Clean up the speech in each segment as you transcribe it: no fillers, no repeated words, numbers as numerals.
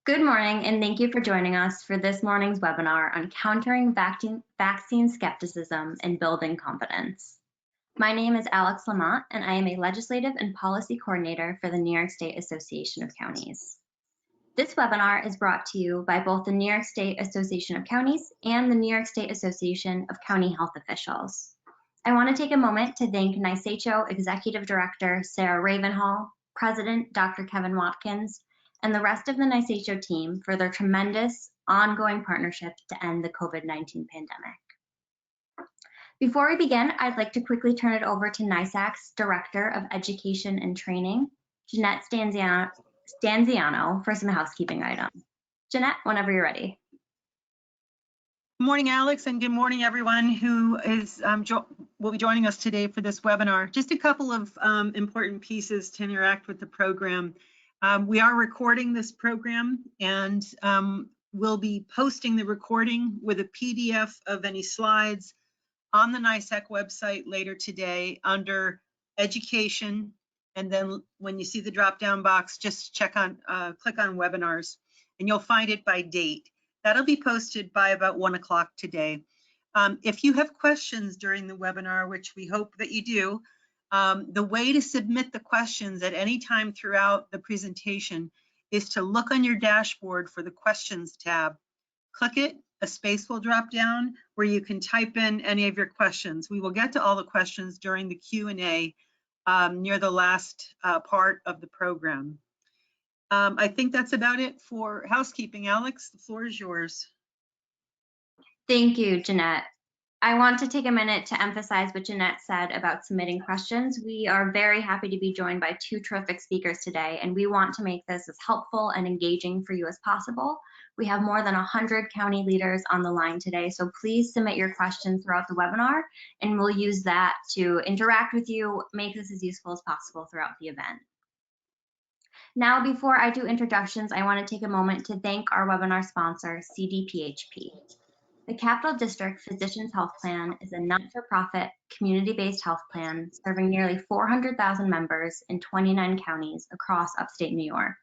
Good morning, and thank you for joining us for this morning's webinar on countering vaccine skepticism and building confidence. My name is Alex Lamont, and I am a legislative and policy coordinator for the New York State Association of Counties. This webinar is brought to you by both the New York State Association of Counties and the New York State Association of County Health Officials. I want to take a moment to thank NYSHO Executive Director Sarah Ravenhall, President Dr. Kevin Watkins, and the rest of the NYSHO team for their tremendous ongoing partnership to end the COVID-19 pandemic. Before we begin, I'd like to quickly turn it over to NYSAC's Director of Education and Training, Jeanette Stanziano, for some housekeeping items. Jeanette, whenever you're ready. Good morning, Alex, and good morning, everyone who is will be joining us today for this webinar. Just a couple of important pieces to interact with the program. We are recording this program, and we'll be posting the recording with a PDF of any slides on the NYSAC website later today under Education. And then when you see the drop-down box, just click on Webinars, and you'll find it by date. That'll be posted by about 1 o'clock today. If you have questions during the webinar, which we hope that you do, the way to submit the questions at any time throughout the presentation is to look on your dashboard for the Questions tab. Click it, a space will drop down where you can type in any of your questions. We will get to all the questions during the Q&A near the last part of the program. I think that's about it for housekeeping. Alex, the floor is yours. Thank you, Jeanette. I want to take a minute to emphasize what Jeanette said about submitting questions. We are very happy to be joined by two terrific speakers today, and we want to make this as helpful and engaging for you as possible. We have more than 100 county leaders on the line today, so please submit your questions throughout the webinar, and we'll use that to interact with you, make this as useful as possible throughout the event. Now, before I do introductions, I want to take a moment to thank our webinar sponsor, CDPHP. The Capital District Physicians Health Plan is a not-for-profit, community-based health plan serving nearly 400,000 members in 29 counties across upstate New York.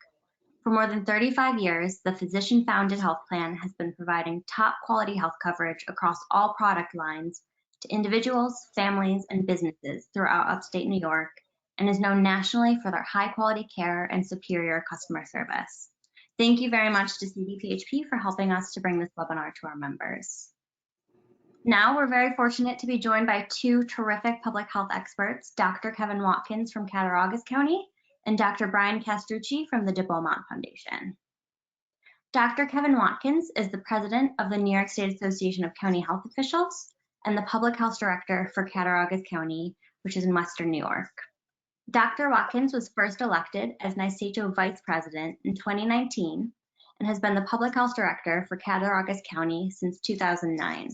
For more than 35 years, the physician-founded health plan has been providing top-quality health coverage across all product lines to individuals, families, and businesses throughout upstate New York, and is known nationally for their high-quality care and superior customer service. Thank you very much to CDPHP for helping us to bring this webinar to our members. Now, we're very fortunate to be joined by two terrific public health experts, Dr. Kevin Watkins from Cattaraugus County and Dr. Brian Castrucci from the de Beaumont Foundation. Dr. Kevin Watkins is the president of the New York State Association of County Health Officials and the public health director for Cattaraugus County, which is in Western New York. Dr. Watkins was first elected as NYSHO Vice President in 2019 and has been the Public Health Director for Cattaraugus County since 2009.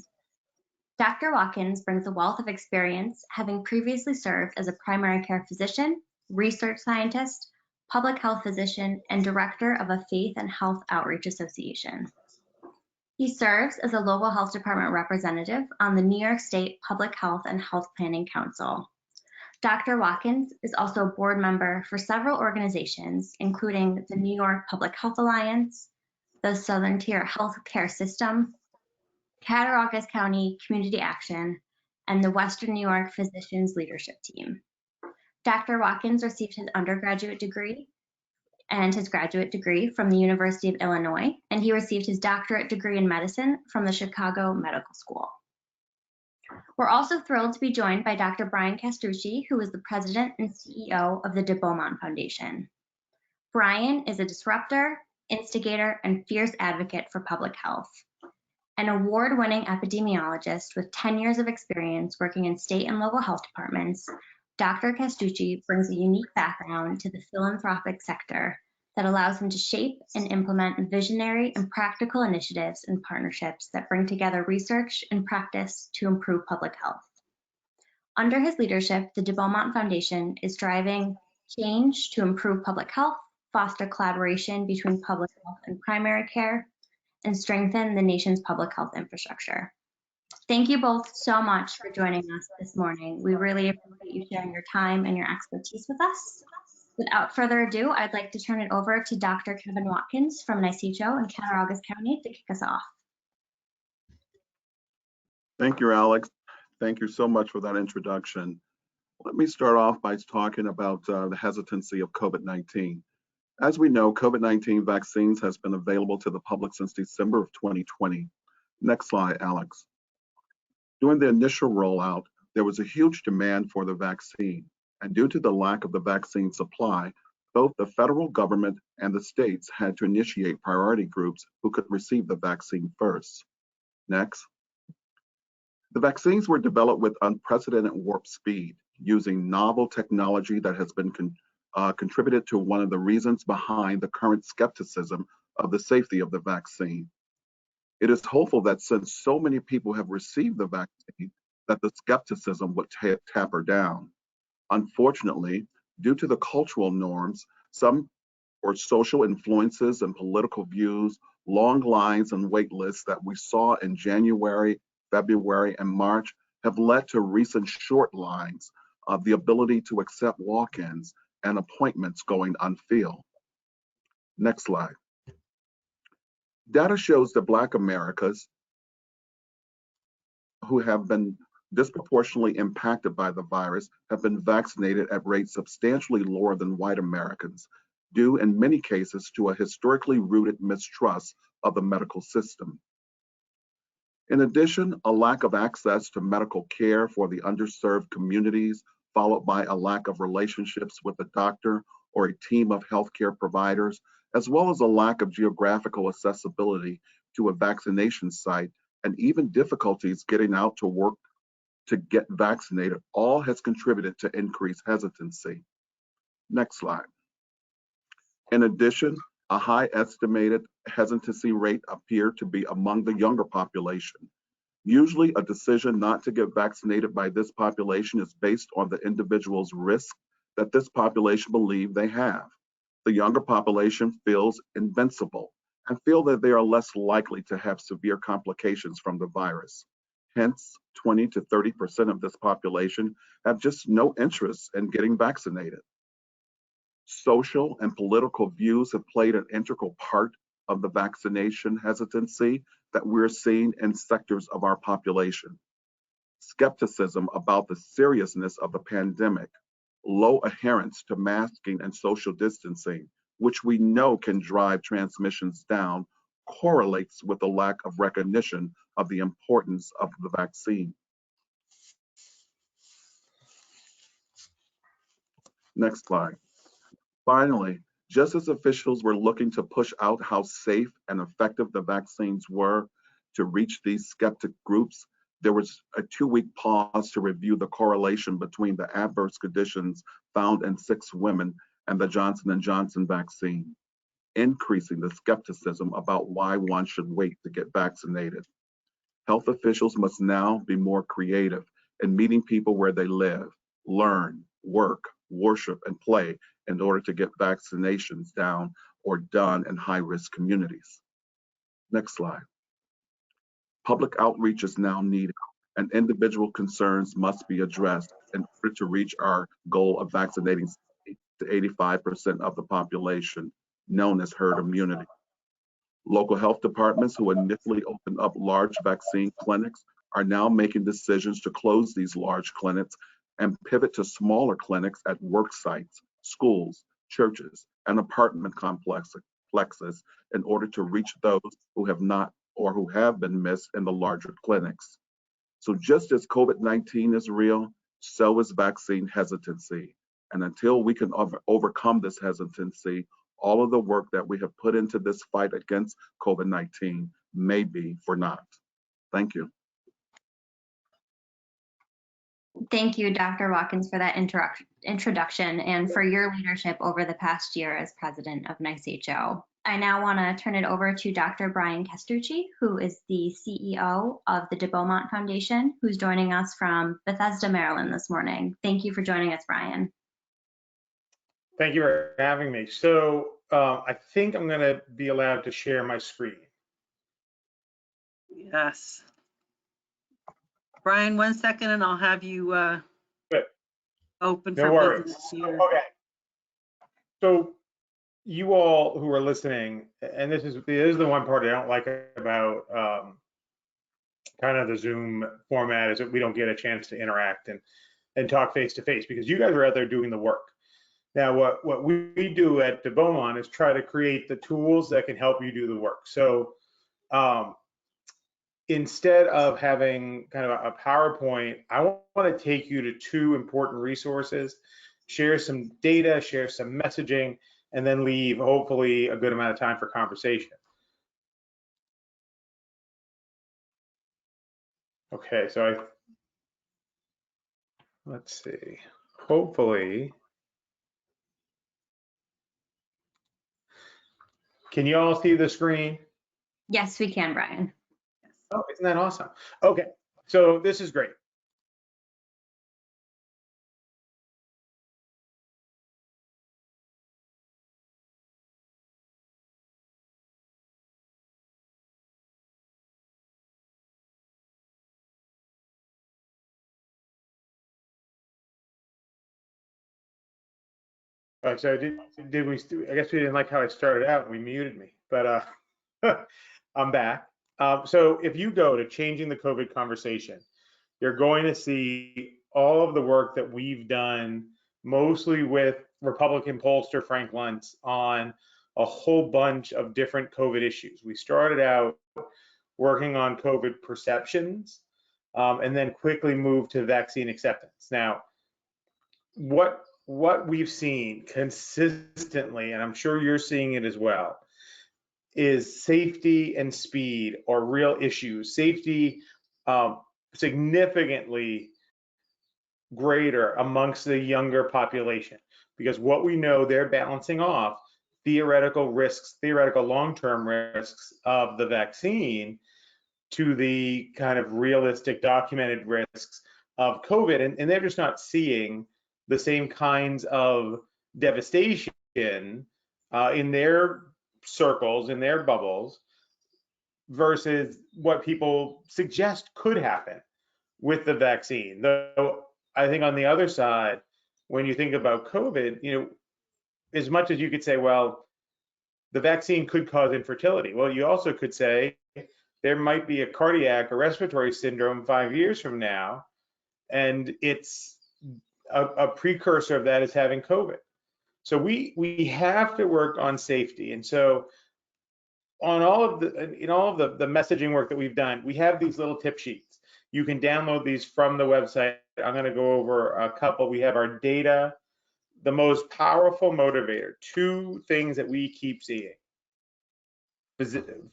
Dr. Watkins brings a wealth of experience, having previously served as a primary care physician, research scientist, public health physician, and director of a faith and health outreach association. He serves as a local health department representative on the New York State Public Health and Health Planning Council. Dr. Watkins is also a board member for several organizations, including the New York Public Health Alliance, the Southern Tier Healthcare System, Cattaraugus County Community Action, and the Western New York Physicians Leadership Team. Dr. Watkins received his undergraduate degree and his graduate degree from the University of Illinois, and he received his doctorate degree in medicine from the Chicago Medical School. We're also thrilled to be joined by Dr. Brian Castrucci, who is the president and CEO of the de Beaumont Foundation. Brian is a disruptor, instigator, and fierce advocate for public health. An award-winning epidemiologist with 10 years of experience working in state and local health departments, Dr. Castrucci brings a unique background to the philanthropic sector that allows him to shape and implement visionary and practical initiatives and partnerships that bring together research and practice to improve public health. Under his leadership, the de Beaumont Foundation is driving change to improve public health, foster collaboration between public health and primary care, and strengthen the nation's public health infrastructure. Thank you both so much for joining us this morning. We really appreciate you sharing your time and your expertise with us. Without further ado, I'd like to turn it over to Dr. Kevin Watkins from NYCHO in Cattaraugus County to kick us off. Thank you, Alex. Thank you so much for that introduction. Let me start off by talking about the hesitancy of COVID-19. As we know, COVID-19 vaccines has been available to the public since December of 2020. Next slide, Alex. During the initial rollout, there was a huge demand for the vaccine, and due to the lack of the vaccine supply, both the federal government and the states had to initiate priority groups who could receive the vaccine first. Next. The vaccines were developed with unprecedented warp speed, using novel technology that has been contributed to one of the reasons behind the current skepticism of the safety of the vaccine. It is hopeful that since so many people have received the vaccine, that the skepticism would taper down. Unfortunately, due to the cultural norms, some or social influences and political views, long lines and wait lists that we saw in January, February, and March have led to recent short lines of the ability to accept walk-ins and appointments going unfilled. Next slide. Data shows that Black Americans who have been disproportionately impacted by the virus have been vaccinated at rates substantially lower than white Americans, due in many cases to a historically rooted mistrust of the medical system. In addition, a lack of access to medical care for the underserved communities, followed by a lack of relationships with a doctor or a team of healthcare providers, as well as a lack of geographical accessibility to a vaccination site, and even difficulties getting out to work to get vaccinated, all has contributed to increased hesitancy. Next slide. In addition, a high estimated hesitancy rate appeared to be among the younger population. Usually, a decision not to get vaccinated by this population is based on the individual's risk that this population believes they have. The younger population feels invincible and feel that they are less likely to have severe complications from the virus. Hence, 20 to 30% of this population have just no interest in getting vaccinated. Social and political views have played an integral part of the vaccination hesitancy that we're seeing in sectors of our population. Skepticism about the seriousness of the pandemic, low adherence to masking and social distancing, which we know can drive transmissions down, correlates with the lack of recognition of the importance of the vaccine. Next slide. Finally, just as officials were looking to push out how safe and effective the vaccines were to reach these skeptic groups, there was a 2-week pause to review the correlation between the adverse conditions found in 6 women and the Johnson & Johnson vaccine, increasing the skepticism about why one should wait to get vaccinated. Health officials must now be more creative in meeting people where they live, learn, work, worship, and play in order to get vaccinations down or done in high-risk communities. Next slide. Public outreach is now needed, and individual concerns must be addressed in order to reach our goal of vaccinating to 85% of the population, known as herd immunity. Local health departments who initially opened up large vaccine clinics are now making decisions to close these large clinics and pivot to smaller clinics at work sites, schools, churches, and apartment complexes in order to reach those who have not or who have been missed in the larger clinics. So just as COVID-19 is real, so is vaccine hesitancy. And until we can overcome this hesitancy, all of the work that we have put into this fight against COVID-19 may be for naught. Thank you. Thank you, Dr. Watkins, for that introduction and for your leadership over the past year as president of NYCHO. I now want to turn it over to Dr. Brian Kestucci, who is the CEO of the de Beaumont Foundation, who's joining us from Bethesda, Maryland this morning. Thank you for joining us, Brian. Thank you for having me. So I think I'm going to be allowed to share my screen. Yes. Brian, 1 second and I'll have you open No for worries. business here. Okay. So you all who are listening, and this is the one part I don't like about kind of the Zoom format, is that we don't get a chance to interact and talk face to face, because you guys are out there doing the work. Now, what we do at the Beaumont is try to create the tools that can help you do the work. So instead of having kind of a PowerPoint, I want to take you to two important resources, share some data, share some messaging, and then leave hopefully a good amount of time for conversation. Okay, so let's see, hopefully, can you all see the screen? Yes, we can, Brian. Oh, isn't that awesome? Okay, so this is great. So did we? I guess we didn't like how I started out and we muted me, but I'm back. So if you go to Changing the COVID Conversation, you're going to see all of the work that we've done, mostly with Republican pollster Frank Luntz, on a whole bunch of different COVID issues. We started out working on COVID perceptions, and then quickly moved to vaccine acceptance. Now, what we've seen consistently, and I'm sure you're seeing it as well, is safety and speed are real issues. Safety significantly greater amongst the younger population, because what we know, they're balancing off theoretical risks, theoretical long-term risks of the vaccine to the kind of realistic documented risks of COVID, and they're just not seeing the same kinds of devastation in their circles, in their bubbles, versus what people suggest could happen with the vaccine. Though I think on the other side, when you think about COVID, as much as you could say, well, the vaccine could cause infertility. Well, you also could say there might be a cardiac or respiratory syndrome 5 years from now, and it's a precursor of that is having COVID. So we have to work on safety. And so on all of the messaging work that we've done, we have these little tip sheets. You can download these from the website. I'm going to go over a couple. We have our data, the most powerful motivator, two things that we keep seeing: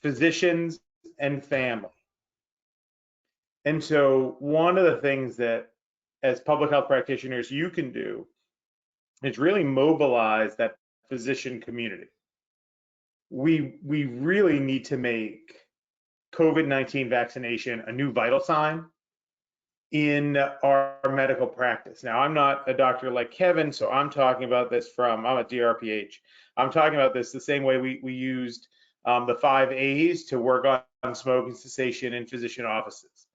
physicians and family. And so one of the things that as public health practitioners you can do is really mobilize that physician community. We really need to make COVID-19 vaccination a new vital sign in our medical practice. Now, I'm not a doctor like Kevin, so I'm talking about this I'm a DRPH. I'm talking about this the same way we used the 5 A's to work on smoking cessation in physician offices.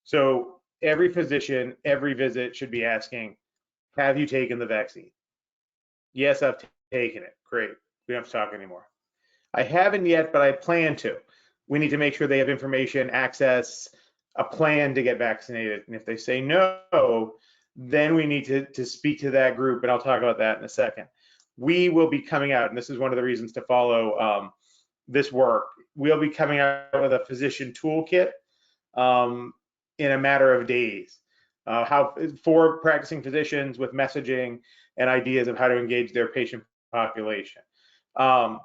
So every physician, every visit should be asking, have you taken the vaccine? Yes, I've taken it. Great. We don't have to talk anymore. I haven't yet, but I plan to. We need to make sure they have information, access, a plan to get vaccinated. And if they say no, then we need to speak to that group, and I'll talk about that in a second. We will be coming out, and this is one of the reasons to follow this work. We'll be coming out with a physician toolkit in a matter of days, for practicing physicians, with messaging and ideas of how to engage their patient population. A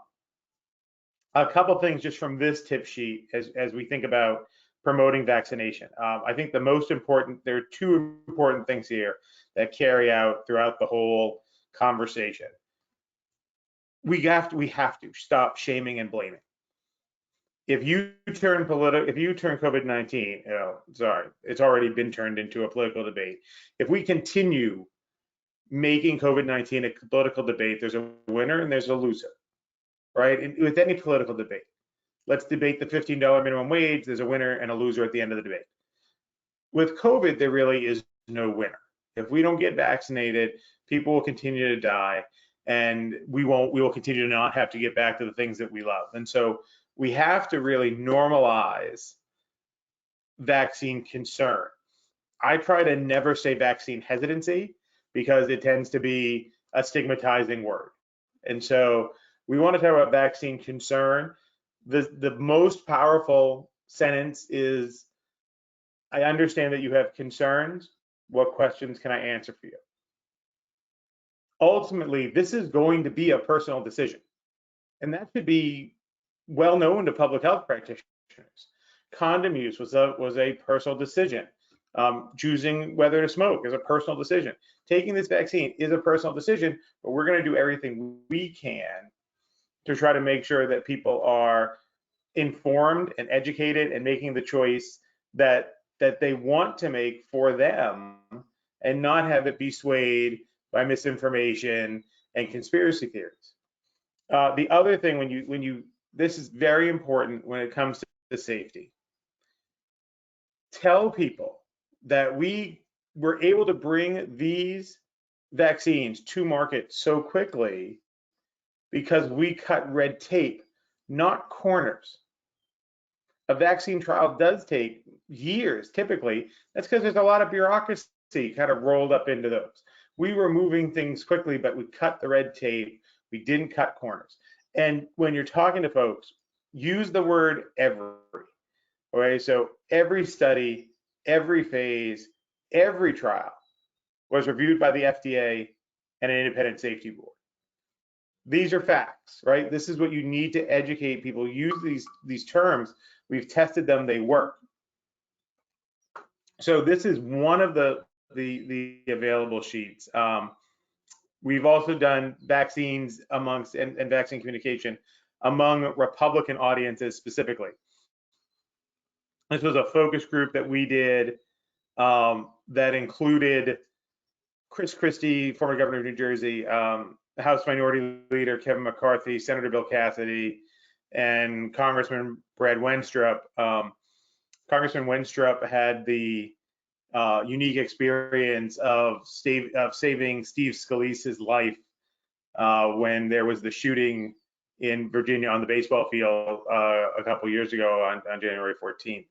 couple things just from this tip sheet as we think about promoting vaccination. I think the most important, there are two important things here that carry out throughout the whole conversation. We have to stop shaming and blaming. If you turn COVID-19, sorry, it's already been turned into a political debate. If we continue making COVID-19 a political debate, there's a winner and there's a loser, right? And with any political debate, let's debate the $15 minimum wage. There's a winner and a loser at the end of the debate. With COVID, there really is no winner. If we don't get vaccinated, people will continue to die. and we will continue to not have to get back to the things that we love. And so we have to really normalize vaccine concern. I try to never say vaccine hesitancy because it tends to be a stigmatizing word. And so we want to talk about vaccine concern. The most powerful sentence is, I understand that you have concerns. What questions can I answer for you? Ultimately, this is going to be a personal decision, and that should be well known to public health practitioners. Condom use was a personal decision. Choosing whether to smoke is a personal decision. Taking this vaccine is a personal decision, but we're going to do everything we can to try to make sure that people are informed and educated and making the choice that they want to make for them, and not have it be swayed by misinformation and conspiracy theories. The other thing, this is very important when it comes to safety. Tell people that we were able to bring these vaccines to market so quickly because we cut red tape, not corners. A vaccine trial does take years, typically. That's because there's a lot of bureaucracy kind of rolled up into those. We were moving things quickly, but we cut the red tape. We didn't cut corners. And when you're talking to folks, use the word every. Okay, so every study, every phase, every trial was reviewed by the FDA and an independent safety board. These are facts, right? This is what you need to educate people. Use these terms. We've tested them, they work. So this is one of the available sheets. We've also done vaccines amongst and vaccine communication among Republican audiences specifically. This was a focus group that we did that included Chris Christie, former governor of New Jersey, House Minority Leader Kevin McCarthy, Senator Bill Cassidy, and Congressman Brad Wenstrup. Congressman Wenstrup had the unique experience of saving Steve Scalise's life when there was the shooting in Virginia on the baseball field a couple years ago on January 14th.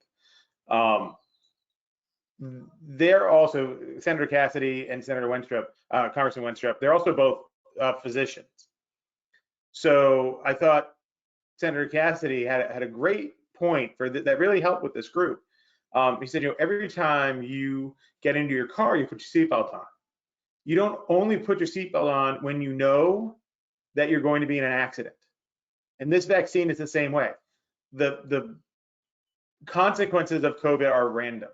They're also, Senator Cassidy and Senator Wenstrup, Congressman Wenstrup, they're also both physicians. So I thought Senator Cassidy had a great point that really helped with this group. He said, every time you get into your car, you put your seatbelt on. You don't only put your seatbelt on when you know that you're going to be in an accident. And this vaccine is the same way. The consequences of COVID are random.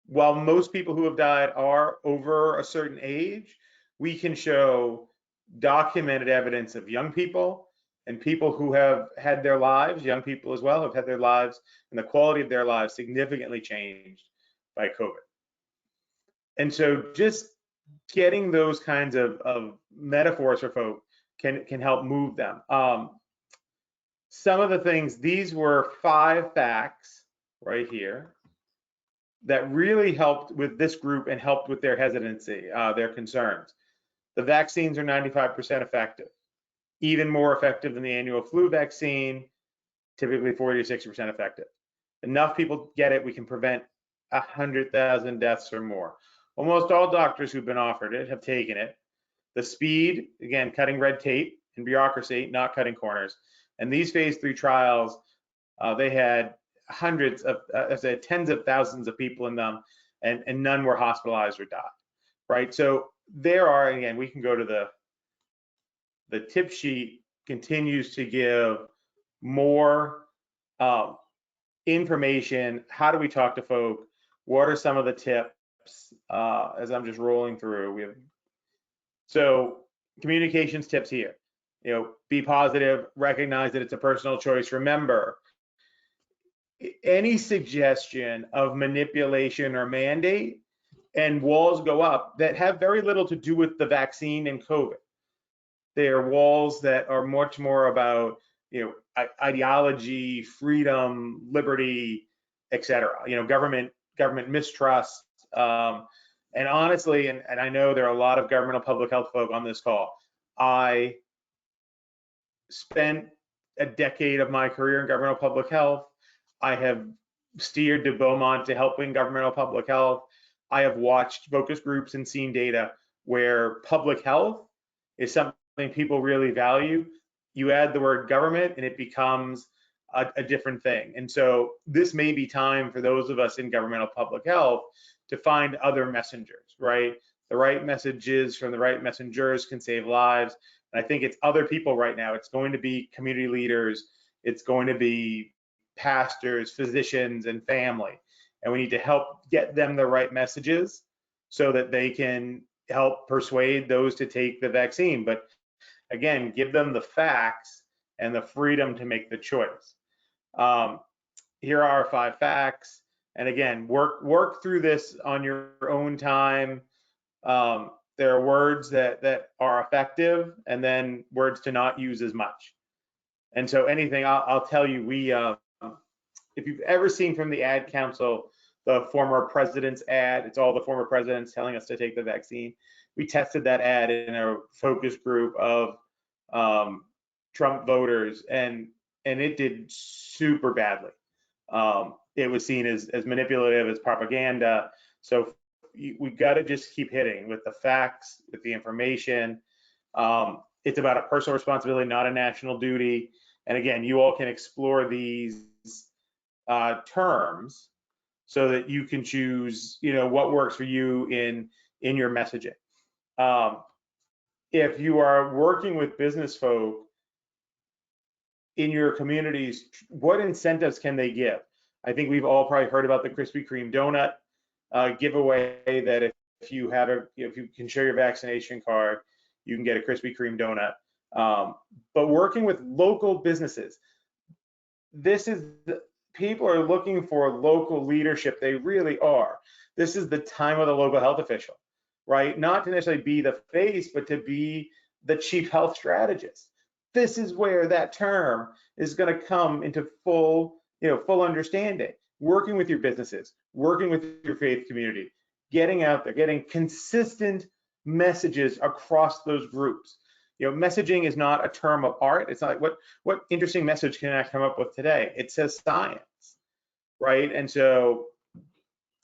While most people who have died are over a certain age, we can show documented evidence of young people and people who have had their lives, young people as well, have had their lives and the quality of their lives significantly changed by COVID. And so just getting those kinds of metaphors for folk can help move them. Some of the things, these were 5 facts right here that really helped with this group and helped with their hesitancy, their concerns. The vaccines are 95% effective, even more effective than the annual flu vaccine, typically 40 to 60% effective. Enough people get it, we can prevent 100,000 deaths or more. Almost all doctors who've been offered it have taken it. The speed, again, cutting red tape and bureaucracy, not cutting corners. And these phase 3 trials, they had hundreds of, tens of thousands of people in them, and none were hospitalized or died, right? So there are, again, we can go to the tip sheet, continues to give more information. How do we talk to folk? What are some of the tips? As I'm just rolling through, so communications tips here. Be positive, recognize that it's a personal choice. Remember, any suggestion of manipulation or mandate and walls go up that have very little to do with the vaccine and COVID. They are walls that are much more about, ideology, freedom, liberty, et cetera. Government mistrust, And honestly, and I know there are a lot of governmental public health folk on this call, I spent a decade of my career in governmental public health. I have steered to Beaumont to help in governmental public health. I have watched focus groups and seen data where public health is something people really value. You add the word government and it becomes a different thing. And so this may be time for those of us in governmental public health to find other messengers, right? The right messages from the right messengers can save lives. And I think it's other people right now. It's going to be community leaders. It's going to be pastors, physicians, and family. And we need to help get them the right messages so that they can help persuade those to take the vaccine. But again, give them the facts and the freedom to make the choice. Here are our 5 facts. And again, work through this on your own time. There are words that are effective, and then words to not use as much. And so anything, I'll tell you, if you've ever seen from the ad council, the former president's ad, it's all the former presidents telling us to take the vaccine. We tested that ad in a focus group of Trump voters, and it did super badly. It was seen as manipulative, as propaganda. So we got to just keep hitting with the facts, with the information. It's about a personal responsibility, not a national duty. And again, you all can explore these terms so that you can choose, what works for you in your messaging. If you are working with business folk in your communities, what incentives can they give? I think we've all probably heard about the Krispy Kreme donut giveaway, that if you can show your vaccination card, you can get a Krispy Kreme donut. But working with local businesses, people are looking for local leadership. They really are. This is the time of the local health official, right? Not to necessarily be the face, but to be the chief health strategist. This is where that term is going to come into full understanding. Working with your businesses, working with your faith community, getting out there, getting consistent messages across those groups. Messaging is not a term of art. It's not like what interesting message can I come up with today? It says science, right? And so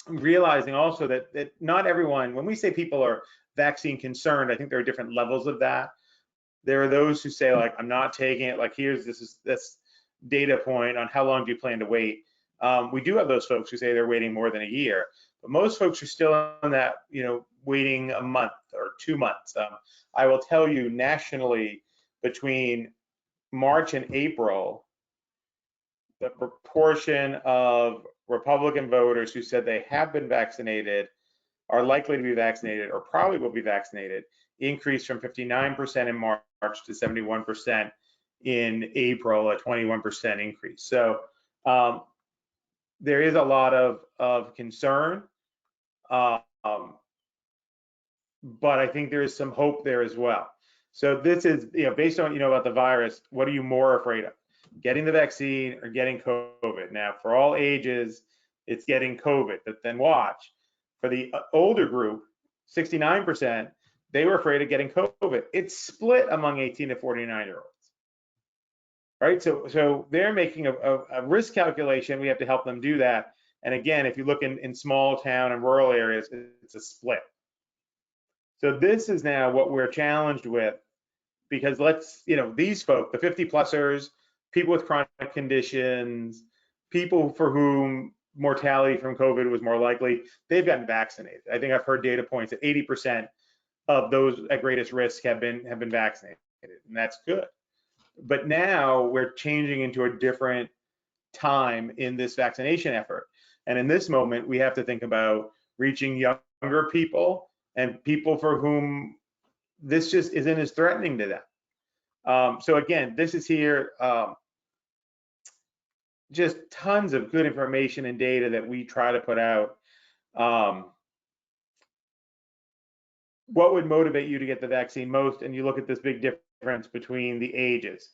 realizing also that not everyone, when we say people are vaccine concerned, I think there are different levels of that. There are those who say, like, I'm not taking it, like, here's this data point on how long do you plan to wait. We do have those folks who say they're waiting more than a year, but most folks are still on that, waiting a month or 2 months. I will tell you, nationally, between March and April, the proportion of Republican voters who said they have been vaccinated, are likely to be vaccinated, or probably will be vaccinated, increased from 59% in March to 71% in April, a 21% increase. So there is a lot of concern, but I think there is some hope there as well. So this is, based on about the virus, what are you more afraid of? Getting the vaccine or getting COVID? Now, for all ages, it's getting COVID, but then watch. For the older group, 69%, they were afraid of getting COVID. It's split among 18 to 49-year-olds. Right, so they're making a risk calculation. We have to help them do that. And again, if you look in small town and rural areas, it's a split. So this is now what we're challenged with, because these folk, the 50-plussers, people with chronic conditions, people for whom mortality from COVID was more likely, they've gotten vaccinated. I think I've heard data points that 80% of those at greatest risk have been vaccinated, and that's good. But now we're changing into a different time in this vaccination effort. And in this moment, we have to think about reaching younger people and people for whom this just isn't as threatening to them. So again, this is here, just tons of good information and data that we try to put out. What would motivate you to get the vaccine most? And you look at this big difference between the ages.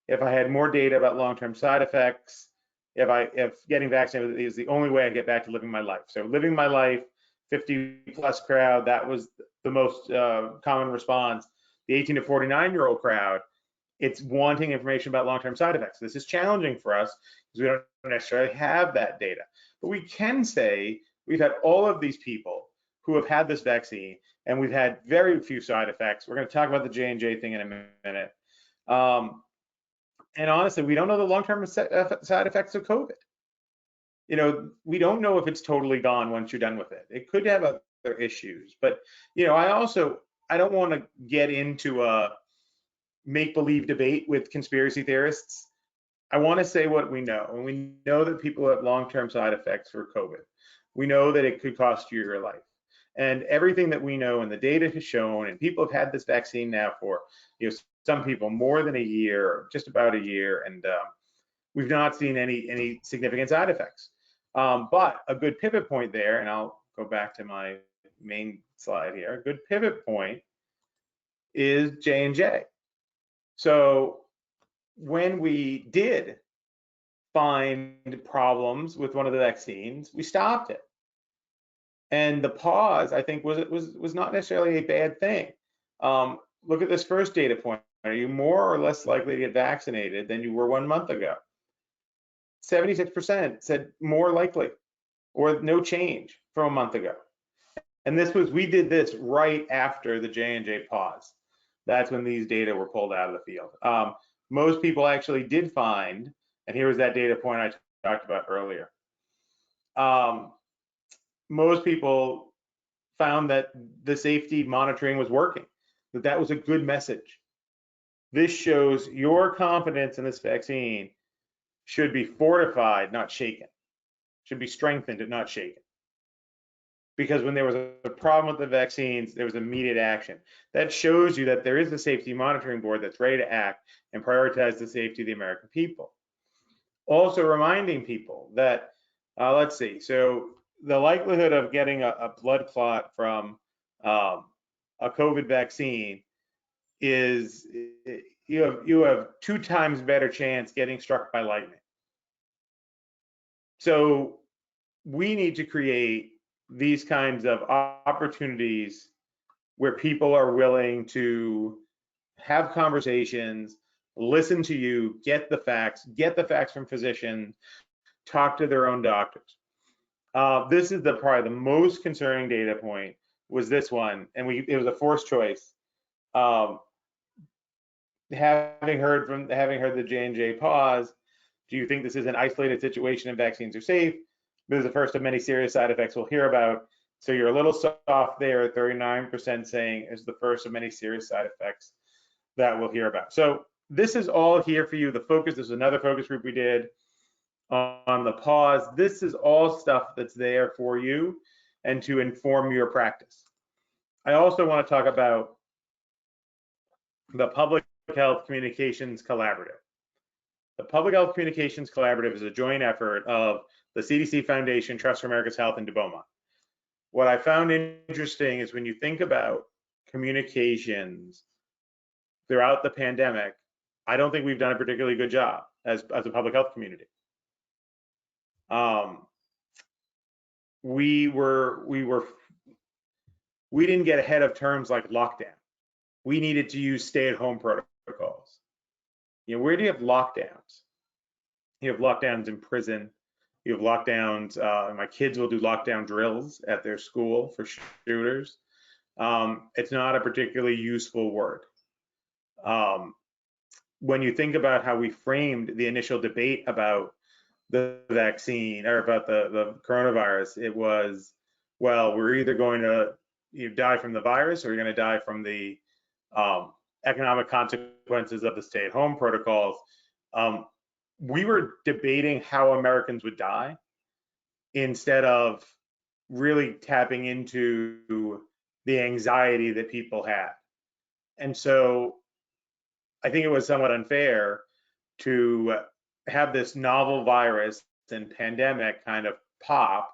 If I had more data about long-term side effects, if getting vaccinated is the only way I get back to living my life. So living my life, 50 plus crowd, that was the most common response. The 18 to 49-year-old crowd, it's wanting information about long-term side effects. This is challenging for us because we don't necessarily have that data. But we can say we've had all of these people who have had this vaccine, and we've had very few side effects. We're going to talk about the J&J thing in a minute. And honestly, we don't know the long-term side effects of COVID. You know, we don't know if it's totally gone once you're done with it. It could have other issues. But, you know, I don't want to get into a make-believe debate with conspiracy theorists. I want to say what we know. And we know that people have long-term side effects for COVID. We know that it could cost you your life. And everything that we know and the data has shown, and people have had this vaccine now for, you know, some people more than a year, just about a year, and we've not seen any significant side effects. But a good pivot point there, and I'll go back to my main slide here. A good pivot point is J&J. So when we did find problems with one of the vaccines, we stopped it. And the pause, I think, was not necessarily a bad thing. Look at this first data point. Are you more or less likely to get vaccinated than you were 1 month ago? 76% said more likely, or no change from a month ago. And we did this right after the J&J pause. That's when these data were pulled out of the field. Most people actually did find, and here was that data point I talked about earlier. Most people found that the safety monitoring was working, that was a good message. This shows your confidence in this vaccine should be fortified, not shaken. Should be strengthened and not shaken. Because when there was a problem with the vaccines, there was immediate action. That shows you that there is a safety monitoring board that's ready to act and prioritize the safety of the American people. Also reminding people that, let's see, so the likelihood of getting a blood clot from a COVID vaccine is, you have 2 times better chance getting struck by lightning. So we need to create these kinds of opportunities where people are willing to have conversations, listen to you, get the facts from physicians, talk to their own doctors. This is probably the most concerning data point, was this one, and it was a forced choice. Having heard the J&J pause, do you think this is an isolated situation and vaccines are safe? This is the first of many serious side effects we'll hear about. So you're a little soft there, 39% saying is the first of many serious side effects that we'll hear about. So this is all here for you. The focus, this is another focus group we did on the pause. This is all stuff that's there for you and to inform your practice. I also want to talk about the Public Health Communications Collaborative. The Public Health Communications Collaborative is a joint effort of the CDC Foundation, Trust for America's Health, and Beaumont. What I found interesting is when you think about communications throughout the pandemic, I don't think we've done a particularly good job as a public health community. We didn't get ahead of terms like lockdown. We needed to use stay-at-home protocols. You know, where do you have lockdowns? You have lockdowns in prison. You have lockdowns. My kids will do lockdown drills at their school for shooters. It's not a particularly useful word. When you think about how we framed the initial debate about the vaccine or about the coronavirus, it was, well, we're either going to die from the virus or you're going to die from the economic consequences of the stay-at-home protocols. We were debating how Americans would die instead of really tapping into the anxiety that people had. And so I think it was somewhat unfair to have this novel virus and pandemic kind of pop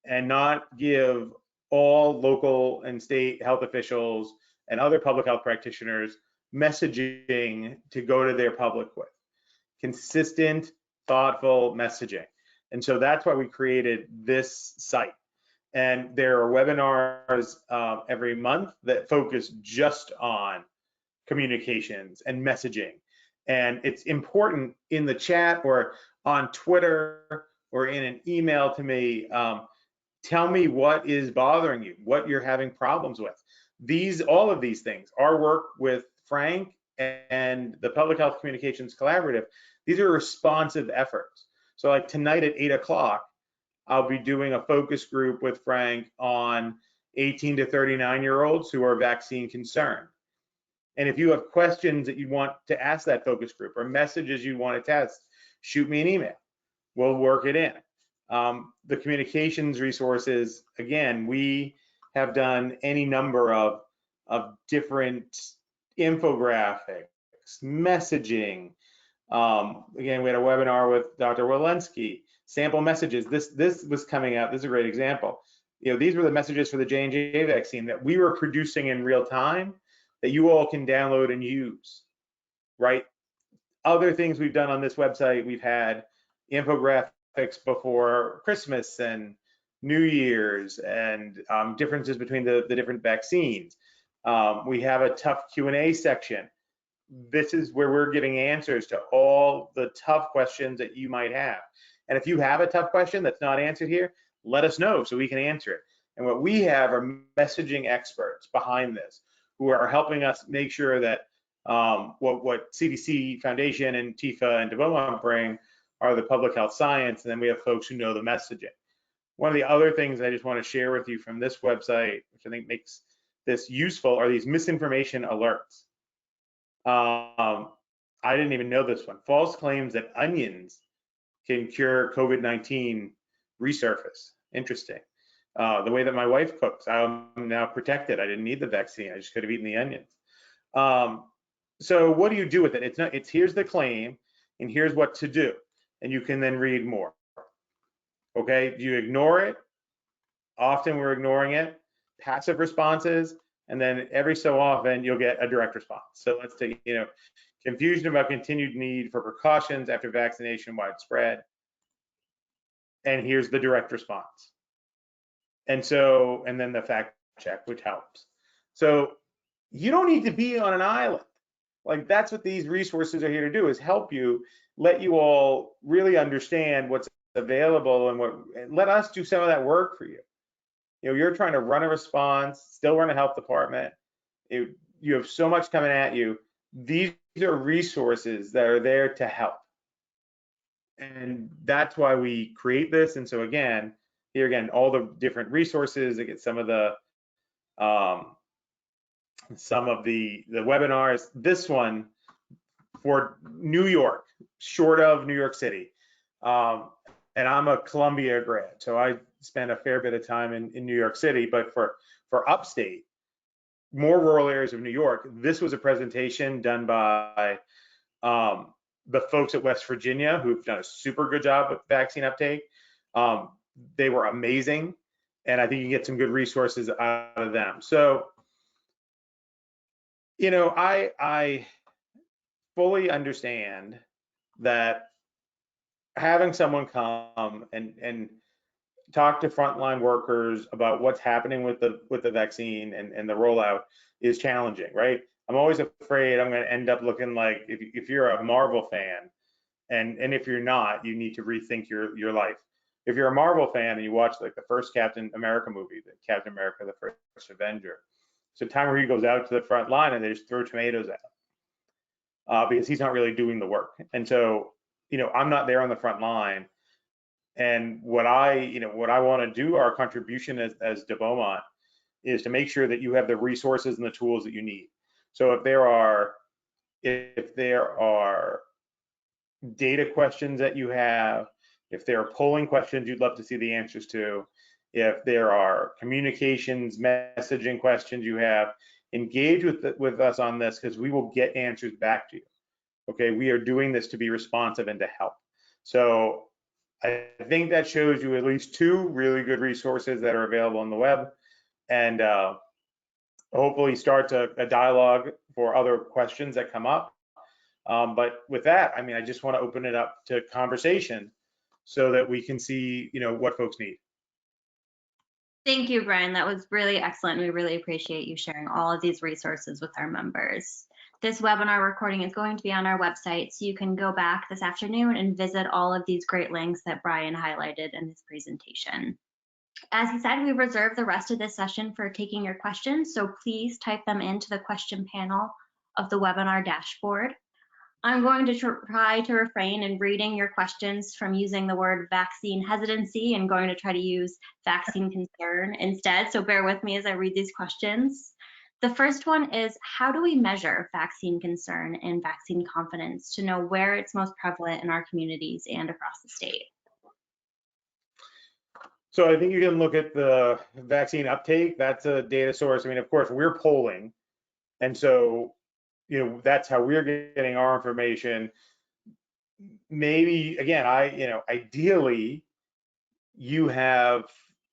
and not give all local and state health officials and other public health practitioners messaging to go to their public with. Consistent, thoughtful messaging. And so that's why we created this site. And there are webinars every month that focus just on communications and messaging. And it's important in the chat or on Twitter or in an email to me, tell me what is bothering you, what you're having problems with. All of these things, our work with Frank and the Public Health Communications Collaborative, these are responsive efforts. So like tonight at 8 o'clock, I'll be doing a focus group with Frank on 18 to 39-year-olds who are vaccine concerned. And if you have questions that you want to ask that focus group or messages you want to test, shoot me an email. We'll work it in. The communications resources, again, we have done any number of different infographics, messaging. Again, we had a webinar with Dr. Walensky, sample messages. This was coming out. This is a great example. These were the messages for the J&J vaccine that we were producing in real time that you all can download and use, right? Other things we've done on this website, we've had infographics before Christmas and New Year's and differences between the different vaccines. We have a tough Q&A section. This is where we're giving answers to all the tough questions that you might have. And if you have a tough question that's not answered here, let us know so we can answer it. And what we have are messaging experts behind this who are helping us make sure that what CDC Foundation and TIFA and DeVoe bring are the public health science, and then we have folks who know the messaging. One of the other things I just want to share with you from this website, which I think makes this useful, are these misinformation alerts. I didn't even know this one. False claims that onions can cure COVID-19 resurface. Interesting. The way that my wife cooks, I'm now protected. I didn't need the vaccine. I just could have eaten the onions. So what do you do with it? It's here's the claim and here's what to do. And you can then read more. Okay, do you ignore it? Often we're ignoring it. Passive responses, and then every so often you'll get a direct response. So let's take, confusion about continued need for precautions after vaccination widespread. And here's the direct response. And then the fact check, which helps. So you don't need to be on an island. Like, that's what these resources are here to do, is help you, let you all really understand what's available and let us do some of that work for you. You're trying to run a response, still run a health department. You have so much coming at you. These are resources that are there to help. And that's why we create this. And so again, here again, all the different resources, I get some of the webinars. This one for New York, short of New York City. And I'm a Columbia grad, so I spent a fair bit of time in New York City, but for upstate, more rural areas of New York, this was a presentation done by the folks at West Virginia who've done a super good job with vaccine uptake. They were amazing, and I think you can get some good resources out of them. So, I fully understand that having someone come and talk to frontline workers about what's happening with the vaccine and the rollout is challenging, right? I'm always afraid I'm going to end up looking like, if you're a Marvel fan, and if you're not, you need to rethink your life. If you're a Marvel fan and you watch like the first Captain America movie, the Captain America, the First Avenger, it's a time where he goes out to the front line and they just throw tomatoes at him because he's not really doing the work. And so, I'm not there on the front line. And what I want to do, our contribution as de Beaumont, is to make sure that you have the resources and the tools that you need. So if there are data questions that you have, if there are polling questions you'd love to see the answers to, if there are communications, messaging questions you have, engage with us on this, because we will get answers back to you. Okay, we are doing this to be responsive and to help. So I think that shows you at least 2 really good resources that are available on the web, and hopefully starts a dialogue for other questions that come up. But with that, I just want to open it up to conversation so that we can see, what folks need. Thank you, Brian. That was really excellent. We really appreciate you sharing all of these resources with our members. This webinar recording is going to be on our website, so you can go back this afternoon and visit all of these great links that Brian highlighted in his presentation. As he said, we reserve the rest of this session for taking your questions, so please type them into the question panel of the webinar dashboard. I'm going to try to refrain in reading your questions from using the word vaccine hesitancy and going to try to use vaccine concern instead, so bear with me as I read these questions. The first one is, how do we measure vaccine concern and vaccine confidence to know where it's most prevalent in our communities and across the state? So I think you can look at the vaccine uptake. That's a data source. I mean, of course, we're polling, and so that's how we're getting our information. Maybe again, ideally, you have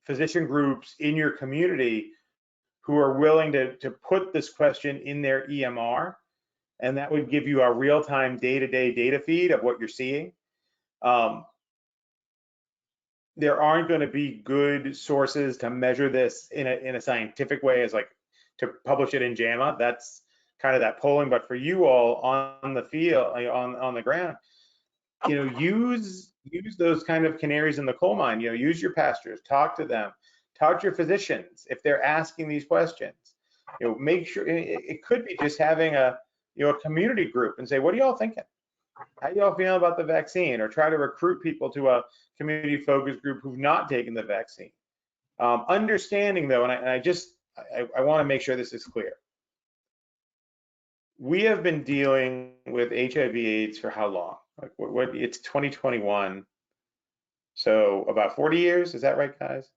physician groups in your community who are willing to put this question in their EMR, and that would give you a real-time day-to-day data feed of what you're seeing. There aren't going to be good sources to measure this in a scientific way, as like to publish it in JAMA. That's kind of that polling. But for you all on the field, on the ground, use those kind of canaries in the coal mine. Use your pastors, talk to them, talk to your physicians if they're asking these questions. Make sure it could be just having a community group and say, what are y'all thinking? How y'all feeling about the vaccine? Or try to recruit people to a community focus group who've not taken the vaccine. Understanding though, and I want to make sure this is clear. We have been dealing with HIV/AIDS for how long? Like what? It's 2021, so about 40 years. Is that right, guys?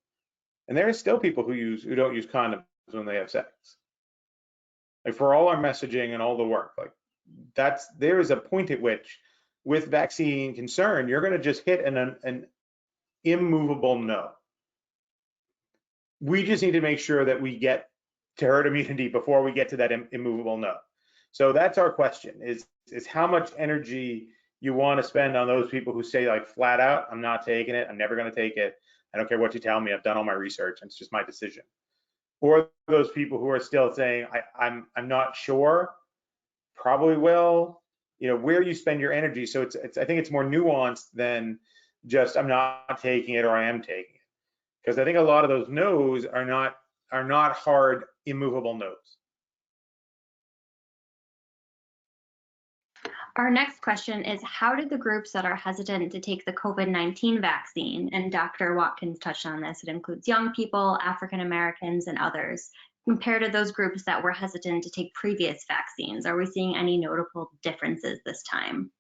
And there are still people who don't use condoms when they have sex. Like for all our messaging and all the work, like there is a point at which, with vaccine concern, you're going to just hit an immovable no. We just need to make sure that we get to herd immunity before we get to that immovable no. So that's our question: is how much energy you want to spend on those people who say like flat out, I'm not taking it, I'm never going to take it, I don't care what you tell me, I've done all my research, and it's just my decision. Or those people who are still saying, I'm not sure, probably will. Where you spend your energy. So I think it's more nuanced than just I'm not taking it or I am taking it, because I think a lot of those no's are not hard, immovable no's. Our next question is, how did the groups that are hesitant to take the COVID-19 vaccine, and Dr. Watkins touched on this, it includes young people, African Americans, and others, compare to those groups that were hesitant to take previous vaccines? Are we seeing any notable differences this time?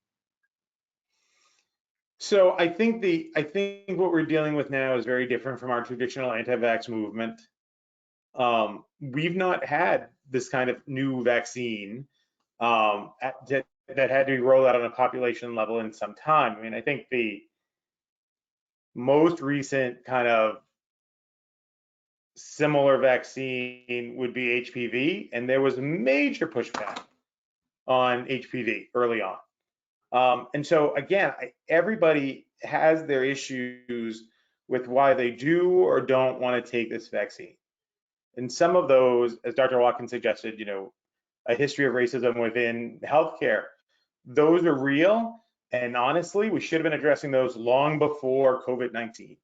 So I think what we're dealing with now is very different from our traditional anti-vax movement. We've not had this kind of new vaccine that had to be rolled out on a population level in some time. I mean, I think the most recent kind of similar vaccine would be HPV, and there was major pushback on HPV early on. And so again, everybody has their issues with why they do or don't want to take this vaccine. And some of those, as Dr. Watkins suggested, a history of racism within healthcare, those are real. And honestly, we should have been addressing those long before COVID-19,